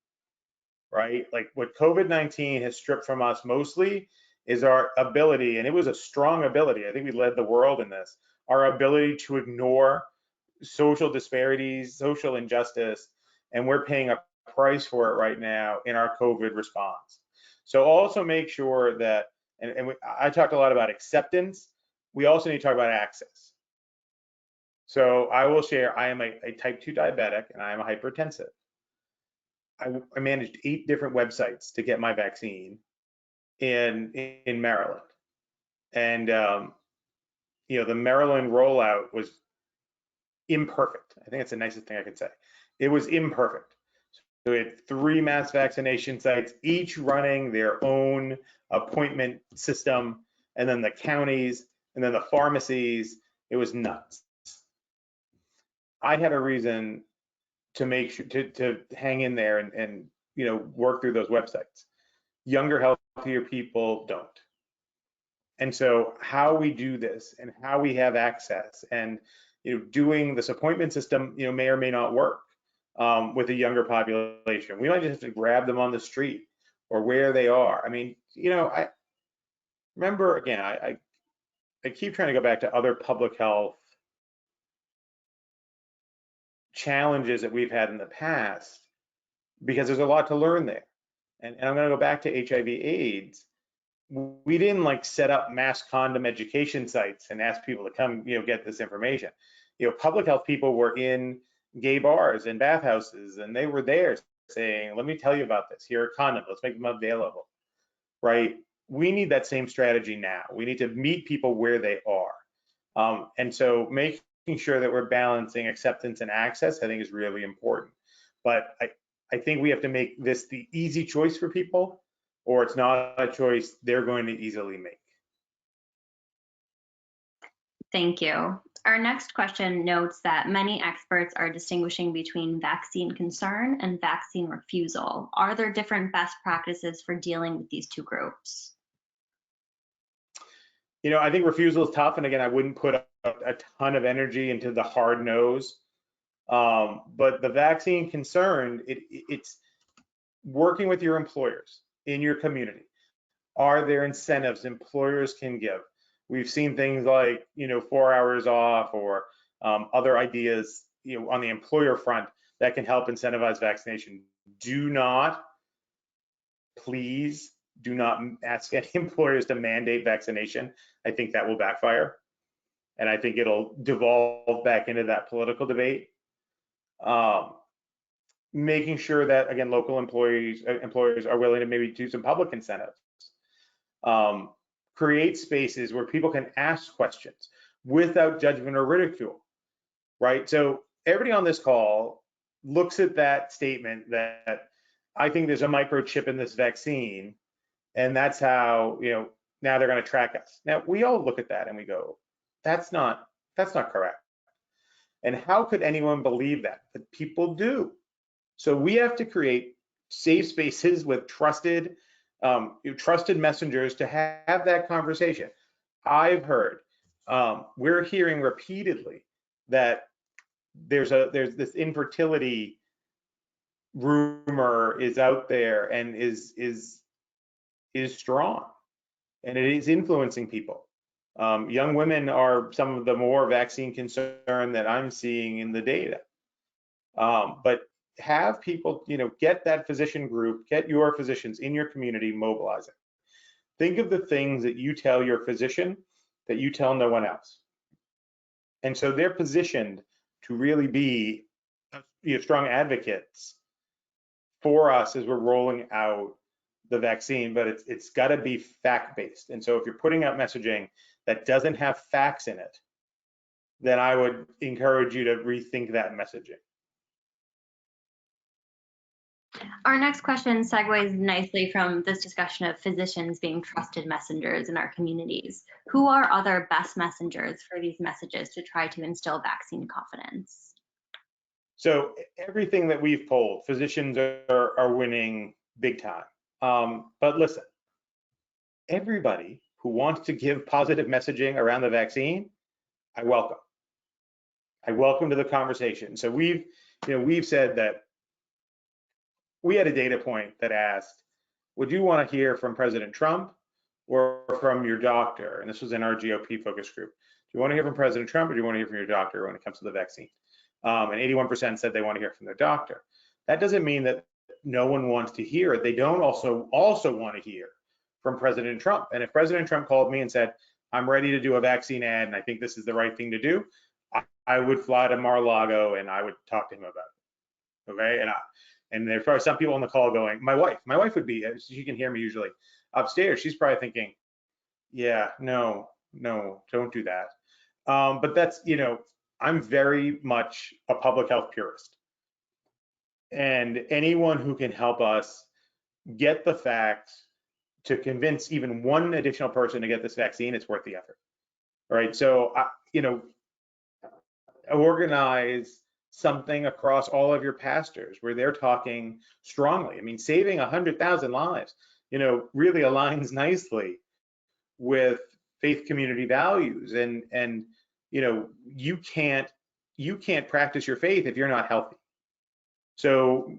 right? Like what COVID-19 has stripped from us mostly is our ability, and it was a strong ability, I think we led the world in this, our ability to ignore social disparities, social injustice, and we're paying a price for it right now in our COVID response. So also make sure that, I talked a lot about acceptance, we also need to talk about access. So I will share, I am a type 2 diabetic and I am a hypertensive. I managed 8 different websites to get my vaccine in Maryland. And the Maryland rollout was imperfect. I think that's the nicest thing I can say. It was imperfect. So we had 3 mass vaccination sites, each running their own appointment system, and then the counties, and then the pharmacies. It was nuts. I had a reason to make sure to hang in there and work through those websites. Younger, healthier people don't. And so how we do this and how we have access and doing this appointment system may or may not work with a younger population. We might just have to grab them on the street or where they are. I mean, I remember, again, I keep trying to go back to other public health challenges that we've had in the past, because there's a lot to learn there. And I'm going to go back to HIV/AIDS. We didn't like set up mass condom education sites and ask people to come, get this information. Public health people were in gay bars and bathhouses, and they were there saying, let me tell you about this. Here are condoms, let's make them available, right? We need that same strategy now. We need to meet people where they are. And so making sure that we're balancing acceptance and access, I think, is really important. But I think we have to make this the easy choice for people, or it's not a choice they're going to easily make. Thank you. Our next question notes that many experts are distinguishing between vaccine concern and vaccine refusal. Are there different best practices for dealing with these two groups? I think refusal is tough. And again, I wouldn't put a ton of energy into the hard nose. But the vaccine concern, it's working with your employers in your community. Are there incentives employers can give? We've seen things like, 4 hours off or other ideas, on the employer front that can help incentivize vaccination. Please do not ask any employers to mandate vaccination. I think that will backfire. And I think it'll devolve back into that political debate. Making sure that, again, local employers are willing to maybe do some public incentives. Create spaces where people can ask questions without judgment or ridicule, right? So everybody on this call looks at that statement that I think there's a microchip in this vaccine, and that's how, now they're going to track us. Now, we all look at that and we go, that's not correct. And how could anyone believe that? But people do. So we have to create safe spaces with trusted messengers to have that conversation. I've heard, we're hearing repeatedly that there's this infertility rumor is out there and is strong, and it is influencing people. Young women are some of the more vaccine concern that I'm seeing in the data. But have people, get that physician group, get your physicians in your community mobilizing. Think of the things that you tell your physician that you tell no one else. And so they're positioned to really be strong advocates for us as we're rolling out the vaccine, but it's got to be fact-based. And so if you're putting out messaging that doesn't have facts in it, then I would encourage you to rethink that messaging. Our next question segues nicely from this discussion of physicians being trusted messengers in our communities. Who are other best messengers for these messages to try to instill vaccine confidence? So everything that we've polled, physicians are winning big time. But listen, everybody who wants to give positive messaging around the vaccine, I welcome to the conversation. So we've said that we had a data point that asked, would you want to hear from President Trump or from your doctor? And this was in our GOP focus group. Do you want to hear from President Trump or do you want to hear from your doctor when it comes to the vaccine? And 81% said they want to hear from their doctor. That doesn't mean that no one wants to hear it. They don't also want to hear from President Trump. And if President Trump called me and said, I'm ready to do a vaccine ad and I think this is the right thing to do, I would fly to Mar-a-Lago and I would talk to him about it. Okay, and there's probably some people on the call going, my wife would be, she can hear me usually upstairs. She's probably thinking, yeah, no, don't do that. But that's, I'm very much a public health purist. And anyone who can help us get the facts to convince even one additional person to get this vaccine, it's worth the effort. All right, so, organize something across all of your pastors where they're talking strongly. I mean, saving 100,000 lives. really aligns nicely with faith community values. And you can't practice your faith if you're not healthy. So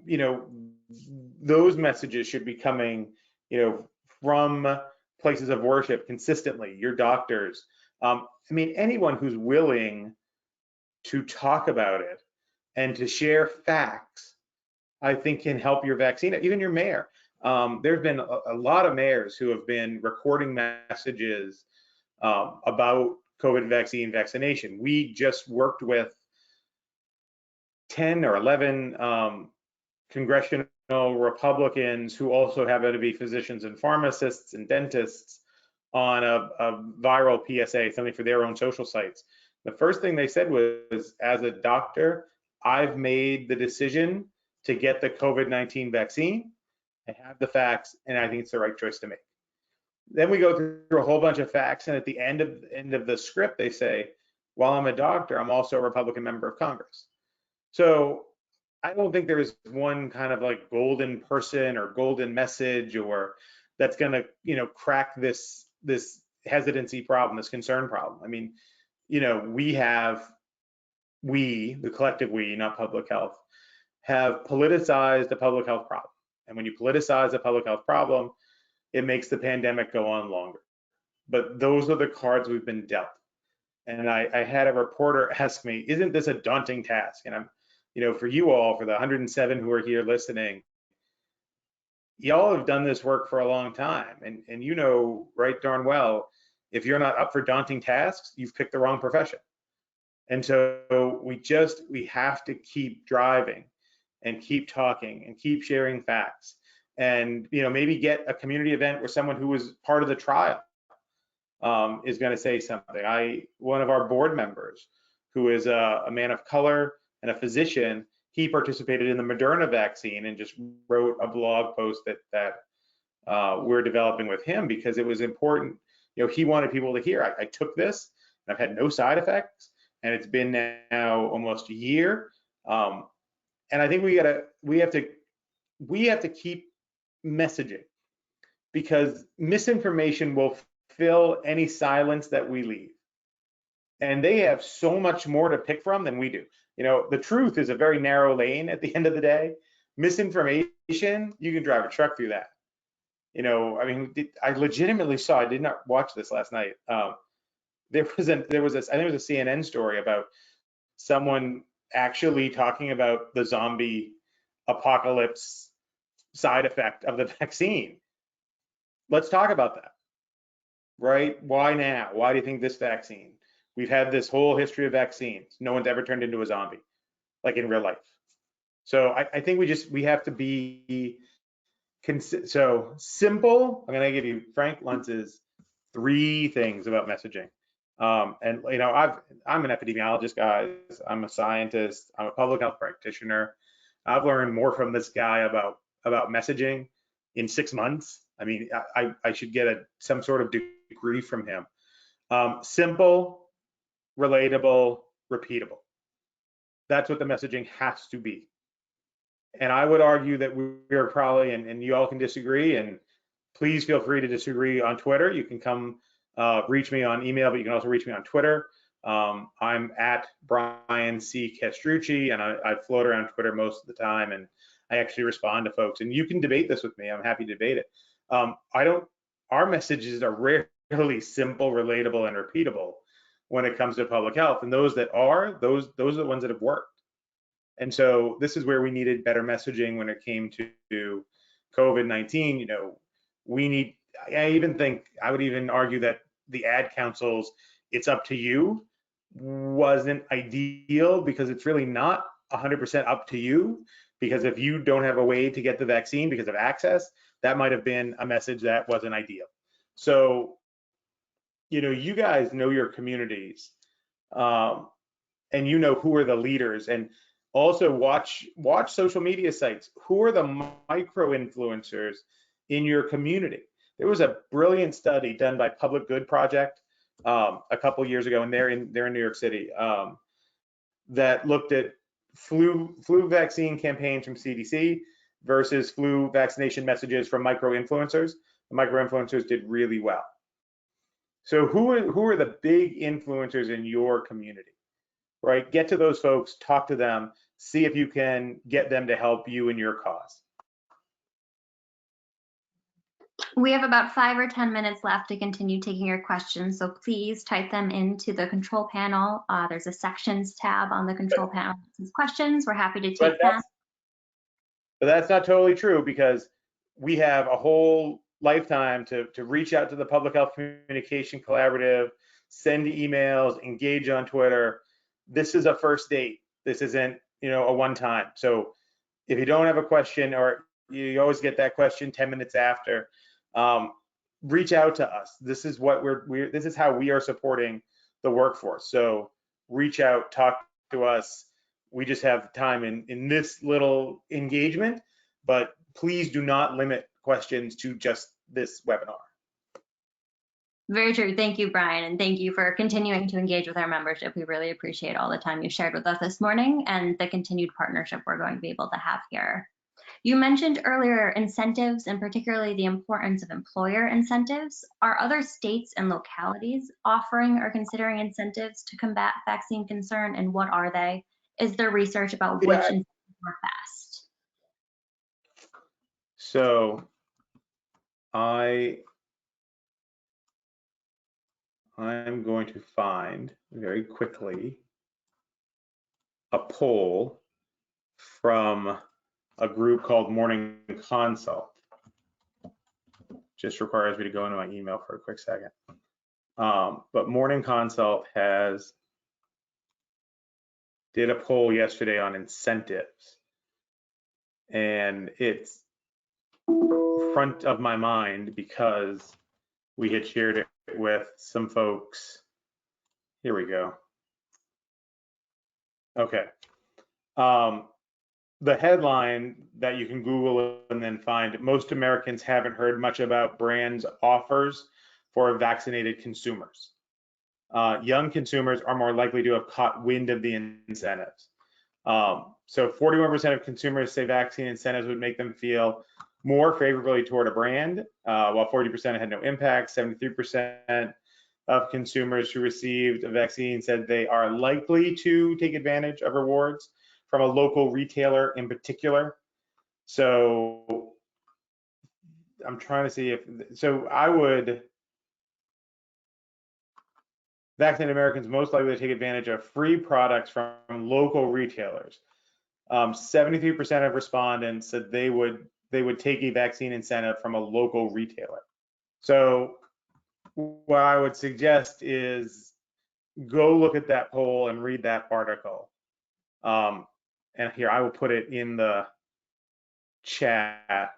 those messages should be coming from places of worship consistently, your doctors, anyone who's willing to talk about it and to share facts, I think can help your vaccine, even your mayor. There's been a lot of mayors who have been recording messages about COVID vaccine vaccination. We just worked with 10 or 11 congressional Republicans who also happen to be physicians and pharmacists and dentists on a viral PSA, something for their own social sites. The first thing they said was, as a doctor, I've made the decision to get the COVID-19 vaccine. I have the facts, and I think it's the right choice to make. Then we go through a whole bunch of facts, and at the end of the script, they say, while I'm a doctor, I'm also a Republican member of Congress. So I don't think there's one kind of like golden person or golden message or that's going to, crack this hesitancy problem, this concern problem. We, the collective we, not public health, have politicized the public health problem. And when you politicize a public health problem, it makes the pandemic go on longer. But those are the cards we've been dealt. And I had a reporter ask me, isn't this a daunting task? And I'm, for you all, for the 107 who are here listening, y'all have done this work for a long time. And right darn well, if you're not up for daunting tasks, you've picked the wrong profession. And so we have to keep driving and keep talking and keep sharing facts. And maybe get a community event where someone who was part of the trial is going to say something. One of our board members, who is a man of color and a physician, he participated in the Moderna vaccine and just wrote a blog post that we're developing with him because it was important. He wanted people to hear, I took this and I've had no side effects, and it's been now almost a year. And I think we have to keep messaging, because misinformation will fill any silence that we leave. And they have so much more to pick from than we do. The truth is a very narrow lane at the end of the day. Misinformation, you can drive a truck through that. I legitimately saw, I did not watch this last night. There was I think it was a CNN story about someone actually talking about the zombie apocalypse side effect of the vaccine. Let's talk about that, right? Why now? Why do you think this vaccine? We've had this whole history of vaccines. No one's ever turned into a zombie, like in real life. So I think we have to be so simple. I'm going to give you Frank Luntz's 3 things about messaging. I'm an epidemiologist, guys. I'm a scientist. I'm a public health practitioner. I've learned more from this guy about messaging in 6 months. I should get some sort of degree from him. Simple, relatable, repeatable. That's what the messaging has to be. And I would argue that we are probably, and you all can disagree, and please feel free to disagree on Twitter. You can come reach me on email, but you can also reach me on Twitter. I'm at Brian C. Castrucci, and I float around Twitter most of the time, and I actually respond to folks. And you can debate this with me. I'm happy to debate it. Our messages are rarely simple, relatable, and repeatable when it comes to public health. And those that are, those are the ones that have worked. And so this is where we needed better messaging when it came to COVID-19. I would even argue that the ad councils, it's up to you, wasn't ideal, because it's really not 100% up to you. Because if you don't have a way to get the vaccine because of access, that might have been a message that wasn't ideal. So, you guys know your communities, and who are the leaders, and also watch social media sites. Who are the micro influencers in your community? There was a brilliant study done by Public Good Project a couple years ago, and they're in New York City, that looked at flu vaccine campaigns from CDC versus flu vaccination messages from micro-influencers. The micro-influencers did really well. So who are the big influencers in your community, right? Get to those folks, talk to them, see if you can get them to help you in your cause. We have about 5 or 10 minutes left to continue taking your questions, so please type them into the control panel. There's a sections tab on the control panel that says questions. We're happy to take them. But that's not totally true, because we have a whole lifetime to reach out to the Public Health Communication Collaborative, send emails, engage on Twitter. This is a first date. This isn't, a one time. So if you don't have a question, or you always get that question 10 minutes after, reach out to us. This is what this is how we are supporting the workforce. So reach out, talk to us. We just have time in this little engagement, but please do not limit questions to just this webinar. Very true. Thank you, Brian, and thank you for continuing to engage with our membership. We really appreciate all the time you shared with us this morning and the continued partnership we're going to be able to have here. You mentioned earlier incentives, and particularly the importance of employer incentives. Are other states and localities offering or considering incentives to combat vaccine concern, and what are they? Is there research about which incentives work best? So I'm going to find very quickly a poll from a group called Morning Consult. Just requires me to go into my email for a quick second. But Morning Consult did a poll yesterday on incentives, and it's front of my mind because we had shared it with some folks. Here we go. Okay. The headline that you can Google and then find: most Americans haven't heard much about brands' offers for vaccinated consumers. Young consumers are more likely to have caught wind of the incentives. So 41% of consumers say vaccine incentives would make them feel more favorably toward a brand, while 40% had no impact. 73% of consumers who received a vaccine said they are likely to take advantage of rewards from a local retailer in particular. So I'm trying to see I would, vaccinated Americans most likely to take advantage of free products from local retailers. 73% of respondents said they would take a vaccine incentive from a local retailer. So what I would suggest is go look at that poll and read that article. And here, I will put it in the chat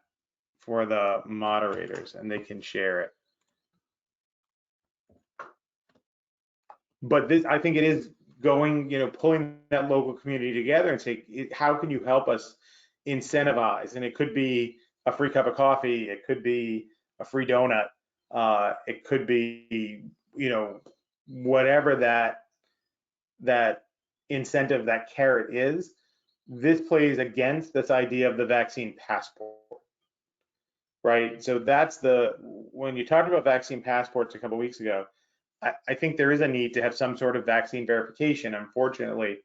for the moderators and they can share it. But this, I think it is going, pulling that local community together and say, how can you help us incentivize? And it could be a free cup of coffee, it could be a free donut, it could be, whatever that incentive, that carrot is. This plays against this idea of the vaccine passport, right? So that's when you talked about vaccine passports a couple of weeks ago, I think there is a need to have some sort of vaccine verification. Unfortunately,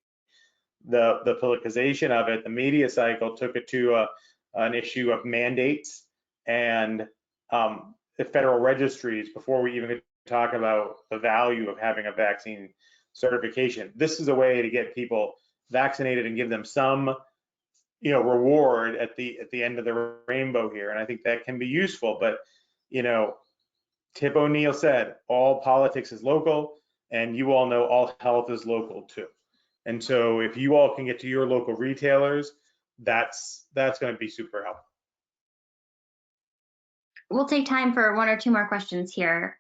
the politicization of it, the media cycle took it to an issue of mandates and the federal registries before we even talk about the value of having a vaccine certification. This is a way to get people vaccinated and give them some, reward at the end of the rainbow here. And I think that can be useful. But, Tip O'Neill said, all politics is local, and you all know all health is local too. And so if you all can get to your local retailers, that's going to be super helpful. We'll take time for 1 or 2 more questions here.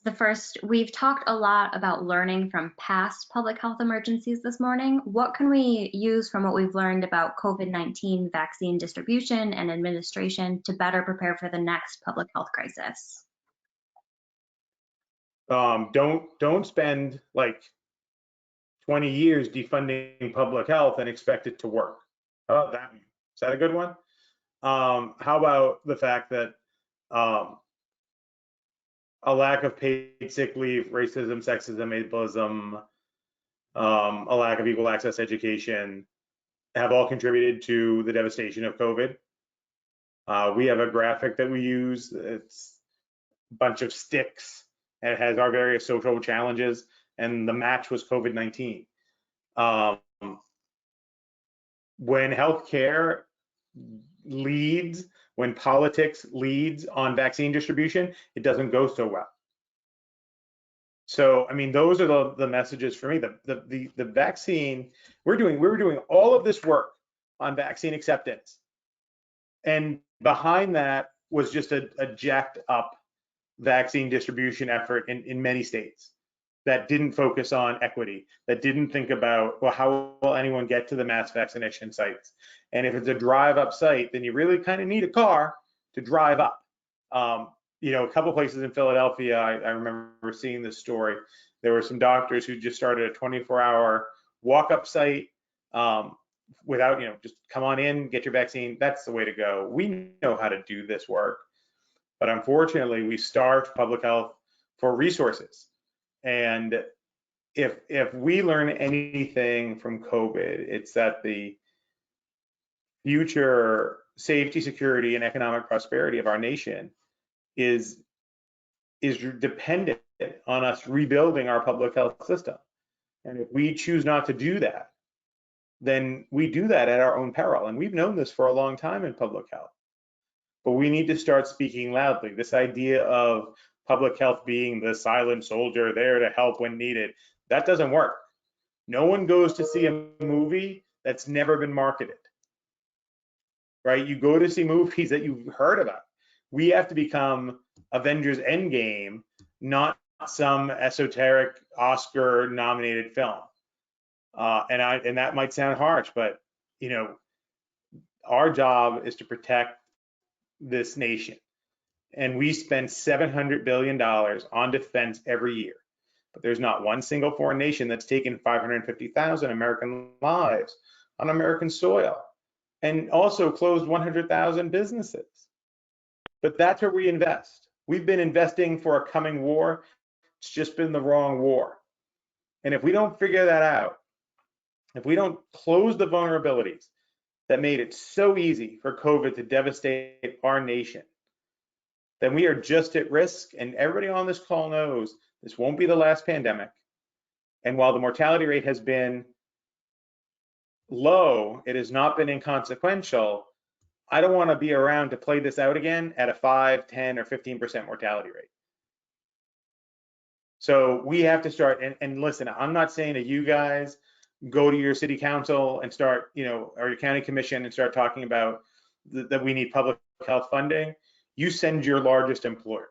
The first, we've talked a lot about learning from past public health emergencies this morning. What can we use from what we've learned about COVID-19 vaccine distribution and administration to better prepare for the next public health crisis? Don't spend like 20 years defunding public health and expect it to work. How about that? Is that a good one? How about the fact that a lack of paid sick leave, racism, sexism, ableism, a lack of equal access education have all contributed to the devastation of COVID. We have a graphic that we use. It's a bunch of sticks, and it has our various social challenges, and the match was COVID-19. When healthcare leads, when politics leads on vaccine distribution, it doesn't go so well. So, I mean, those are the messages for me. The vaccine, we were doing all of this work on vaccine acceptance, and behind that was just a jacked up vaccine distribution effort in many states that didn't focus on equity, that didn't think about, well, how will anyone get to the mass vaccination sites? And if it's a drive up site, then you really kind of need a car to drive up. You know, a couple places in Philadelphia, I remember seeing this story. There were some doctors who just started a 24-hour walk-up site without, you know, just come on in, get your vaccine. That's the way to go. We know how to do this work, but unfortunately, we starved public health for resources. And if we learn anything from COVID, it's that the future safety, security, and economic prosperity of our nation is dependent on us rebuilding our public health system. And if we choose not to do that, then we do that at our own peril. And we've known this for a long time in public health. But we need to start speaking loudly. This idea of public health being the silent soldier there to help when needed, that doesn't work. No one goes to see a movie that's never been marketed, right? You go to see movies that you've heard about. We have to become Avengers Endgame, not some esoteric Oscar-nominated film. And that might sound harsh, but you know, our job is to protect this nation. And we spend $700 billion on defense every year. But there's not one single foreign nation that's taken 550,000 American lives on American soil, and also closed 100,000 businesses. But that's where we invest. We've been investing for a coming war. It's just been the wrong war. And if we don't figure that out, if we don't close the vulnerabilities that made it so easy for COVID to devastate our nation, then we are just at risk. And everybody on this call knows this won't be the last pandemic. And while the mortality rate has been low, it has not been inconsequential. I don't want to be around to play this out again at a 5, 10, or 15% mortality rate. So we have to start, and listen, I'm not saying to you guys, go to your city council and start, you know, or your county commission and start talking about that we need public health funding. You send your largest employer.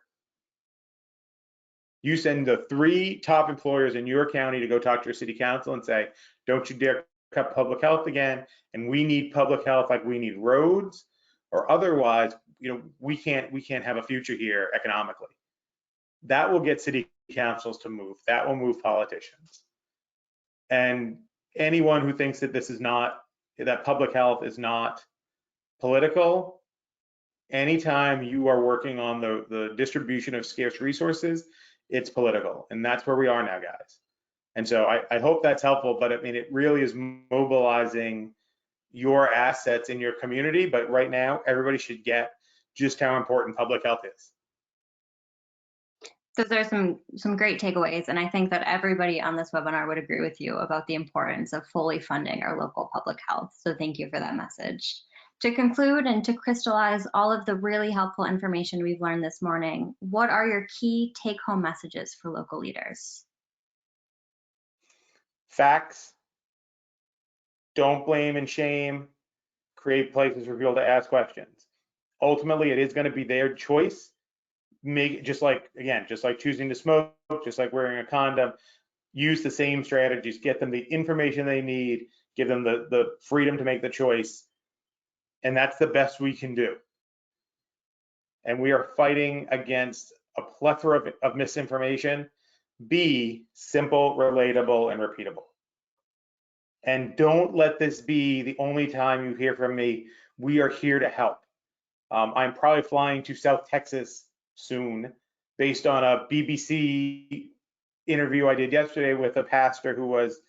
You send the 3 top employers in your county to go talk to your city council and say, don't you dare cut public health again. And we need public health like we need roads, or otherwise, you know, we can't have a future here economically. That will get city councils to move. That will move politicians. And anyone who thinks that this is not, that public health is not political, anytime you are working on the distribution of scarce resources, it's political. And that's where we are now, guys. And so I hope that's helpful, but I mean, it really is mobilizing your assets in your community. But right now, everybody should get just how important public health is. Those are some great takeaways, and I think that everybody on this webinar would agree with you about the importance of fully funding our local public health. So thank you for that message. To conclude and to crystallize all of the really helpful information we've learned this morning, what are your key take-home messages for local leaders? Facts. Don't blame and shame. Create places for people to ask questions. Ultimately, it is going to be their choice. Make, just like choosing to smoke, just like wearing a condom, use the same strategies, get them the information they need, give them the freedom to make the choice. And that's the best we can do. And we are fighting against a plethora of misinformation. Be simple, relatable, and repeatable. And don't let this be the only time you hear from me. We are here to help. I'm probably flying to South Texas soon based on a BBC interview I did yesterday with a pastor who was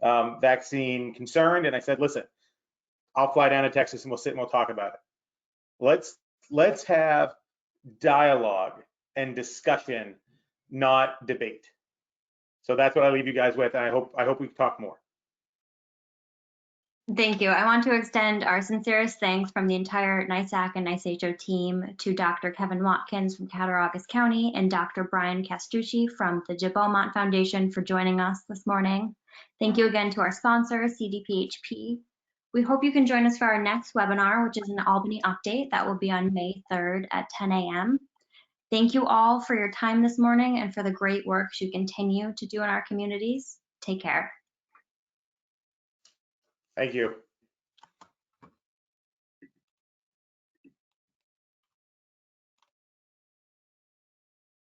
vaccine concerned. And I said, listen, I'll fly down to Texas and we'll sit and we'll talk about it. Let's have dialogue and discussion, not debate. So that's what I leave you guys with. And I hope we talk more. Thank you. I want to extend our sincerest thanks from the entire NISAC and NISHO team to Dr. Kevin Watkins from Cattaraugus County and Dr. Brian Castucci from the Jill Beaumont Foundation for joining us this morning. Thank you again to our sponsor, CDPHP. We hope you can join us for our next webinar, which is an Albany update that will be on May 3rd at 10 a.m. Thank you all for your time this morning and for the great work you continue to do in our communities. Take care. Thank you.